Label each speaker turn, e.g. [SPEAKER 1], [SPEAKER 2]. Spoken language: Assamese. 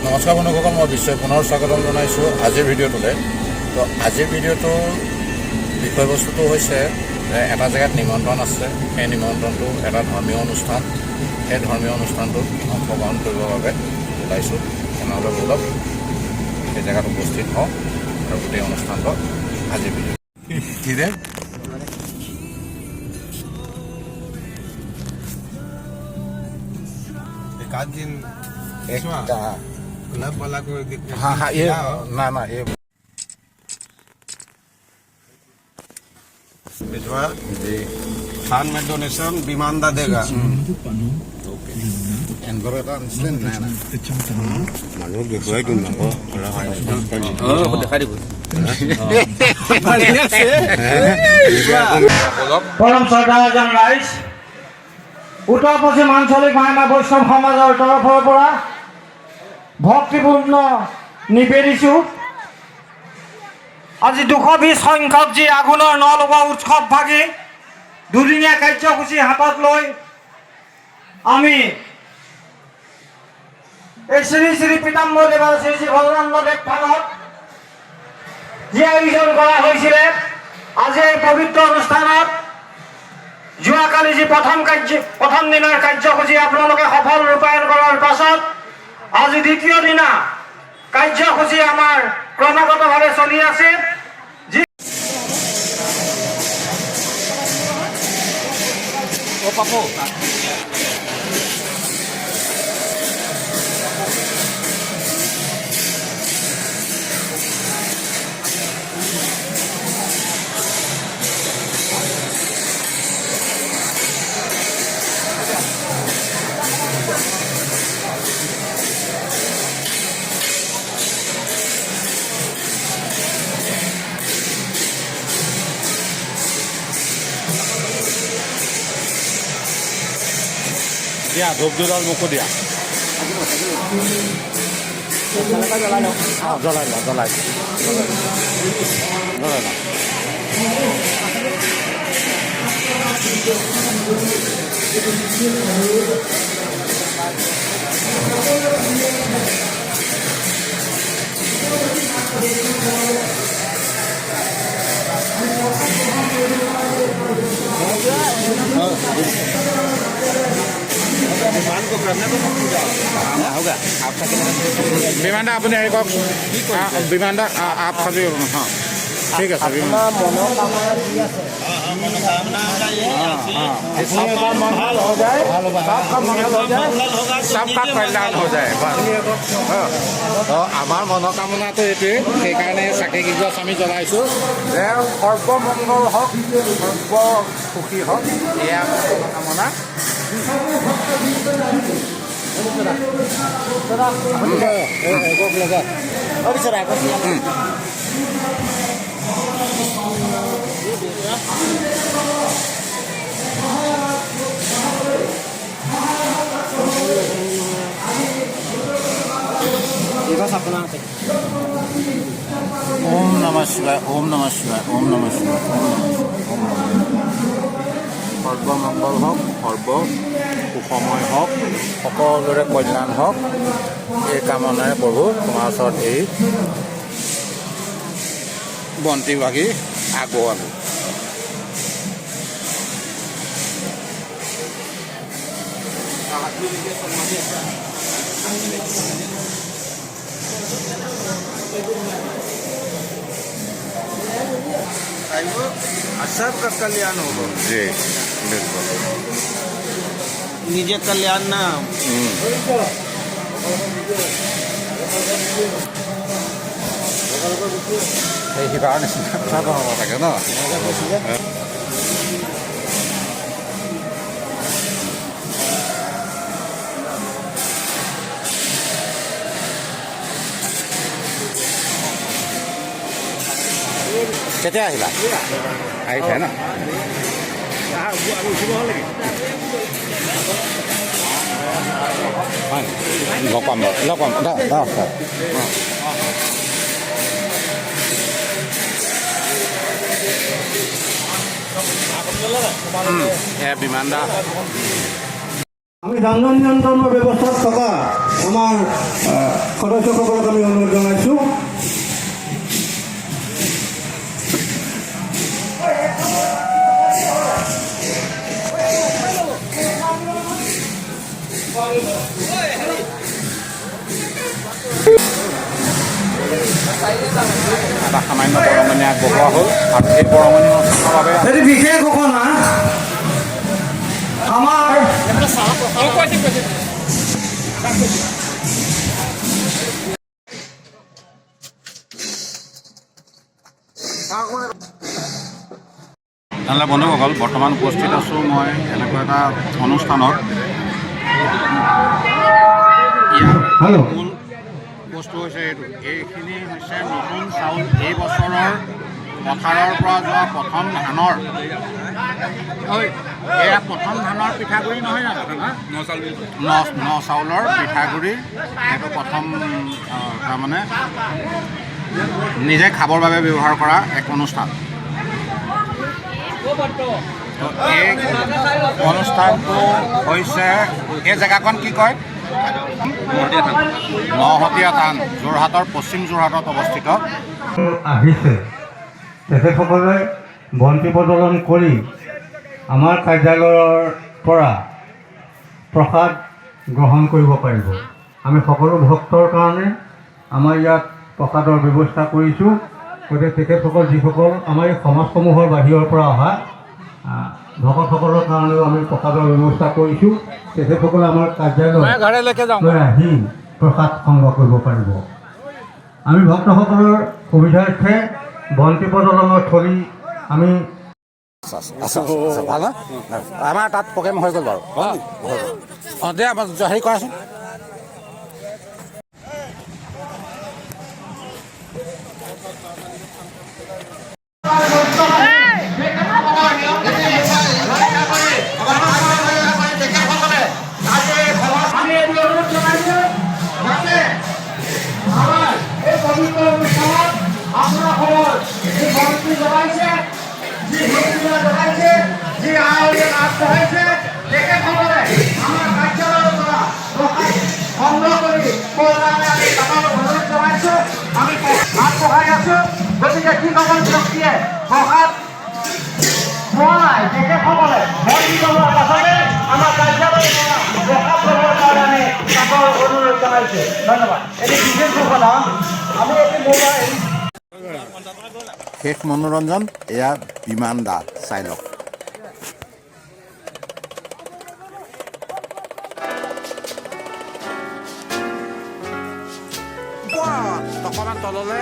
[SPEAKER 1] নমস্কাৰ বন্ধুসকল, মই বিশ্বই পুনৰ স্বাগতম জনাইছোঁ আজিৰ ভিডিঅ'টোলৈ। তো আজিৰ ভিডিঅ'টোৰ বিষয়বস্তুটো হৈছে এটা জেগাত নিমন্ত্ৰণ আছে। সেই নিমন্ত্ৰণটো এটা ধৰ্মীয় অনুষ্ঠান। সেই ধৰ্মীয় অনুষ্ঠানটোত অংশগ্ৰহণ কৰিবৰ বাবে ওলাইছোঁ। তেনেহ'লে বলক সেই জেগাত উপস্থিত হওঁ আৰু গোটেই অনুষ্ঠানটো আজিৰ ভিডিঅ'। কিৰে
[SPEAKER 2] Kajin semua. Kenapa lagu gitu?
[SPEAKER 1] iya, nah, iya.
[SPEAKER 2] Biswa Khan में डोनेशन विमानदा देगा।
[SPEAKER 1] ओके एनकर এটা আনিছিলেন নাই না
[SPEAKER 2] মানুহ দেখুৱাই দিম আকৌ
[SPEAKER 1] দেখাই দিব
[SPEAKER 3] পৰম শ্ৰদ্ধাভাজন ৰাইজ, উত্তৰ পশ্চিমাঞ্চলিক মাইমা বৈষ্ণৱ সমাজৰ তৰফৰ পৰা ভক্তিপূৰ্ণ নিবেদিছোঁ। আজি 220 সংখ্যক যি আগুনৰ নলগোৱা উৎসৱ ভাগি দুদিনীয়া কাৰ্যসূচী হাতত লৈ আমি এই শ্ৰী শ্ৰী পীতাম্বৰ দেৱ আৰু শ্ৰী শ্ৰী ভজনানন্দ থানত যি আয়োজন কৰা হৈছিলে, আজি এই পবিত্ৰ অনুষ্ঠানত যোৱাকালি যি প্ৰথম দিনৰ কাৰ্যসূচী আপোনালোকে সফল ৰূপায়ণ কৰাৰ পাছত আজি দ্বিতীয় দিনা কাৰ্যসূচী আমাৰ ক্ৰমাগতভাৱে চলি আছে।
[SPEAKER 1] দিয়া ধূপ জোলাৰ মোকো দিয়া জ্বলাই ল বিমানটা আপুনি আহি কওক। বিমানটা আপ খাবি। হ্যাঁ ঠিক আছে। আমাৰ মনোকামনাটো এইটোৱে, সেইকাৰণে চাকি গছ আমি জ্বলাইছোঁ যে সৰ্বমংগল হওক, সৰ্ব সুখী হওক, এয়া মনোকামনা। ওম নমঃ শিৱায়, ওম নমঃ শিৱায়, ওম নমঃ শিৱায়, সৰ্বমংগল হওক, সৰ্ব সুসময় হওক, সকলোৰে কল্যাণ হওক, এই কামনাৰে প্ৰভু তোমাৰ ওচৰত এই বন্তি ভাগি আগোৱালো।
[SPEAKER 2] सबका कल्याण होगा।
[SPEAKER 1] जी बिल्कुल,
[SPEAKER 2] निजे कल्याण ना
[SPEAKER 1] এই শিৱাৰ নিচিনা হ'ব থাকে ন। কেতিয়া আহিলা? আহিছে ন? লগ পাম বিমানদা
[SPEAKER 3] আমি যান নিয়ন্ত্ৰণৰ ব্যৱস্থাত থকা আমাৰ সদস্যসকলক আমি অনুৰোধ জনাইছোঁ।
[SPEAKER 1] এটা সামান্য বৰঙণি আগবঢ়োৱা হ'ল আৰু এই বৰঙণি অনুষ্ঠানৰ বাবে
[SPEAKER 3] সেইটো বিশেষ ঘোষণা আমাৰ
[SPEAKER 1] তেনেহ'লে বন্ধুসকল বৰ্তমান উপস্থিত আছোঁ মই এনেকুৱা এটা অনুষ্ঠানত। ইয়াৰ মূল বস্তু হৈছে এইটো, এইখিনি হৈছে নতুন চাউল। এই বছৰৰ পথাৰৰ পৰা যোৱা প্ৰথম ধানৰ, এয়া প্ৰথম ধানৰ পিঠাগুড়ি নহয় জানো? ন চাউলৰ পিঠাগুড়ি, এইটো প্ৰথম তাৰমানে নিজে খাবৰ বাবে ব্যৱহাৰ কৰা এক অনুষ্ঠান। এই অনুষ্ঠানটো হৈছে, এই জেগাখন কি কয়? নহতীয়া থান, যোৰহাটৰ পশ্চিম যোৰহাটত অৱস্থিত।
[SPEAKER 3] আহিছে তেখেতসকলে বন্তি প্ৰজ্বলন কৰি আমাৰ কাৰ্যালয়ৰ পৰা প্ৰসাদ গ্ৰহণ কৰিব পাৰিব। আমি সকলো ভক্তৰ কাৰণে আমাৰ ইয়াত প্ৰসাদৰ ব্যৱস্থা কৰিছোঁ। গতিকে তেখেতসকল যিসকল আমাৰ এই সমাজসমূহৰ বাহিৰৰ পৰা অহা ভকতসকলৰ কাৰণেও আমি প্ৰসাদৰ ব্যৱস্থা কৰিছোঁ। তেখেতসকলে আমাৰ কাৰ্যালয়লৈ আহি প্ৰসাদ সংগ্ৰহ কৰিব পাৰিব। আমি ভক্তসকলৰ সুবিধাৰ্থে বন্তি প্ৰজ্বলনৰ থলী আমি
[SPEAKER 1] ভাল ন? আমাৰ তাত প্ৰগ্ৰেম হৈ গ'ল বাৰু। অঁ দে হেৰি কৰাচোন।
[SPEAKER 3] গতিকে যিসকল ব্যক্তিয়ে প্ৰসাদ পোৱা নাই তেখেতসকলে আমাৰ কাৰ্যালয়ৰ পৰা প্ৰসাদ ল'বৰ কাৰণে আমি তাকৰ অনুৰোধ জনাইছোঁ। ধন্যবাদ। এটি বিশেষ ঘোষণা, আমি এটি মোবাইল
[SPEAKER 1] শেষ মনোৰঞ্জন, এয়া বিমান দা, চাই লওক। অকণমান তললৈ